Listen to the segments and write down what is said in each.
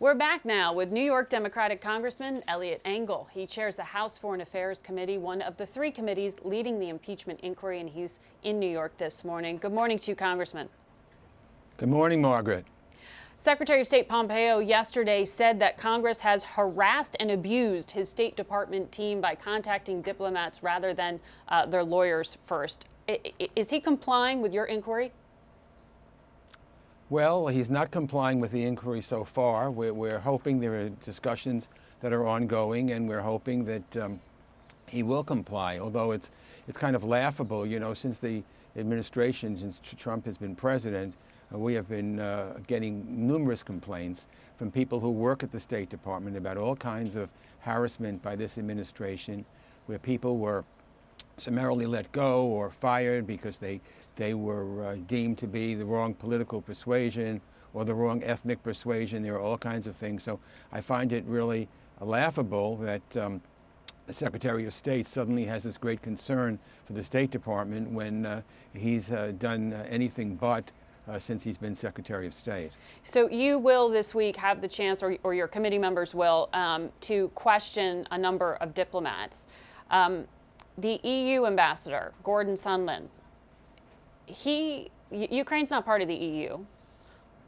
We're back now with New York Democratic Congressman Eliot Engel. He chairs the House Foreign Affairs Committee, one of the three committees leading the impeachment inquiry, and he's in New York this morning. Good morning to you, Congressman. Good morning, Margaret. Secretary of State Pompeo yesterday said that Congress has harassed and abused his State Department team by contacting diplomats rather than their lawyers first. Is he complying with your inquiry? Well, he's not complying with the inquiry so far. We're hoping there are discussions that are ongoing, and we're hoping that he will comply, although it's kind of laughable, you know, since the administration, since Trump has been president, we have been getting numerous complaints from people who work at the State Department about all kinds of harassment by this administration, where people were summarily let go or fired because they were deemed to be the wrong political persuasion or the wrong ethnic persuasion. There are all kinds of things. So I find it really laughable that the Secretary of State suddenly has this great concern for the State Department when he's done anything but since he's been Secretary of State. So you will this week have the chance, or your committee members will, to question a number of diplomats. The EU ambassador, Gordon Sondland, Ukraine's not part of the EU.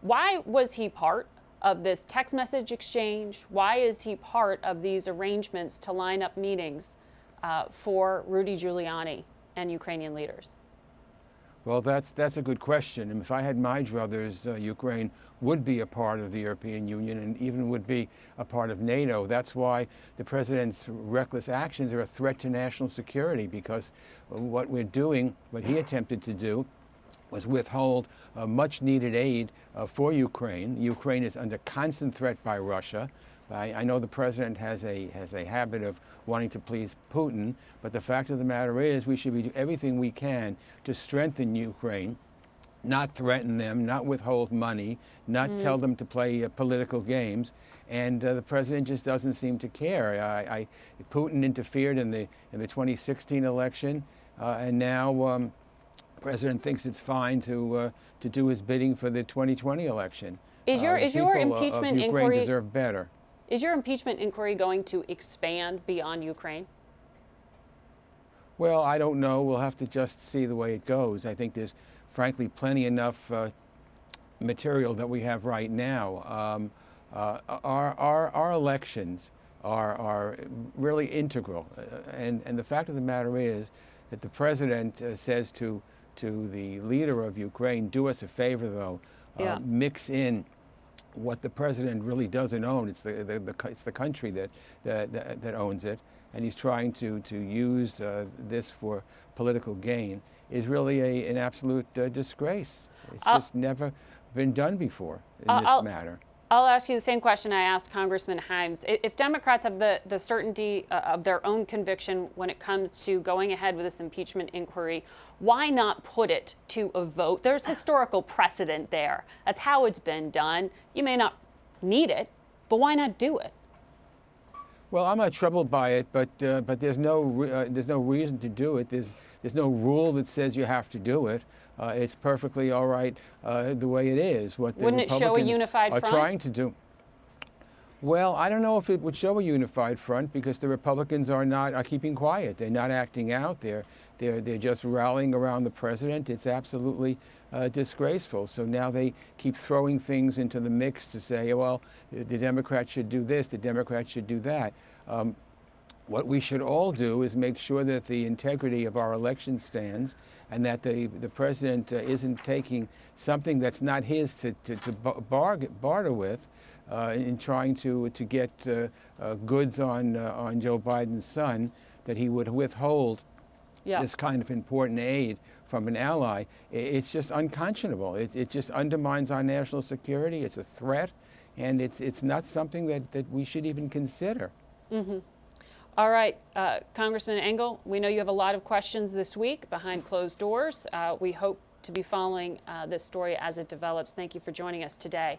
Why was he part of this text message exchange? Why is he part of these arrangements to line up meetings for Rudy Giuliani and Ukrainian leaders? Well, that's a good question. And if I had my druthers, Ukraine would be a part of the European Union and even would be a part of NATO. That's why the president's reckless actions are a threat to national security, because what we're doing, what he attempted to do, was withhold much needed aid for Ukraine. Ukraine is under constant threat by Russia. I know the president has a habit of wanting to please Putin, but the fact of the matter is we should be doing everything we can to strengthen Ukraine, not threaten them, not withhold money, not tell them to play political games. And the president just doesn't seem to care. Putin interfered in the 2016 election, and now the president thinks it's fine to do his bidding for the 2020 election. Is your impeachment of Ukraine inquiry deserve better. Is your impeachment inquiry going to expand beyond Ukraine? Well, I don't know. We'll have to just see the way it goes. I think there's, frankly, plenty enough material that we have right now. Our elections are really integral, and the fact of the matter is that the president says to the leader of Ukraine, "Do us a favor, though, mix in what the president really doesn't own. It's the country that owns it, and he's trying to use this for political gain," is really an absolute disgrace. It's just never been done before in this matter. I'll ask you the same question I asked Congressman Himes. If Democrats have the certainty of their own conviction when it comes to going ahead with this impeachment inquiry, why not put it to a vote? There's historical precedent there. That's how it's been done. You may not need it, but why not do it? Well, I'm not troubled by it, but there's no reason to do it. There's no rule that says you have to do it. It's perfectly all right the way it is. What the Wouldn't it show a unified Republicans front? are trying to do. Well, I don't know if it would show a unified front, because the Republicans are keeping quiet. They're not acting out. They're just rallying around the president. It's absolutely disgraceful. So now they keep throwing things into the mix to say, well, the Democrats should do this, the Democrats should do that. What we should all do is make sure that the integrity of our election stands, and that the president isn't taking something that's not his to barter with in trying to get goods on Joe Biden's son, that he would withhold this kind of important aid from an ally. It's just unconscionable. It just undermines our national security. It's a threat, and it's not something that we should even consider. Mm-hmm. All right, Congressman Engel, we know you have a lot of questions this week behind closed doors. We hope to be following this story as it develops. Thank you for joining us today.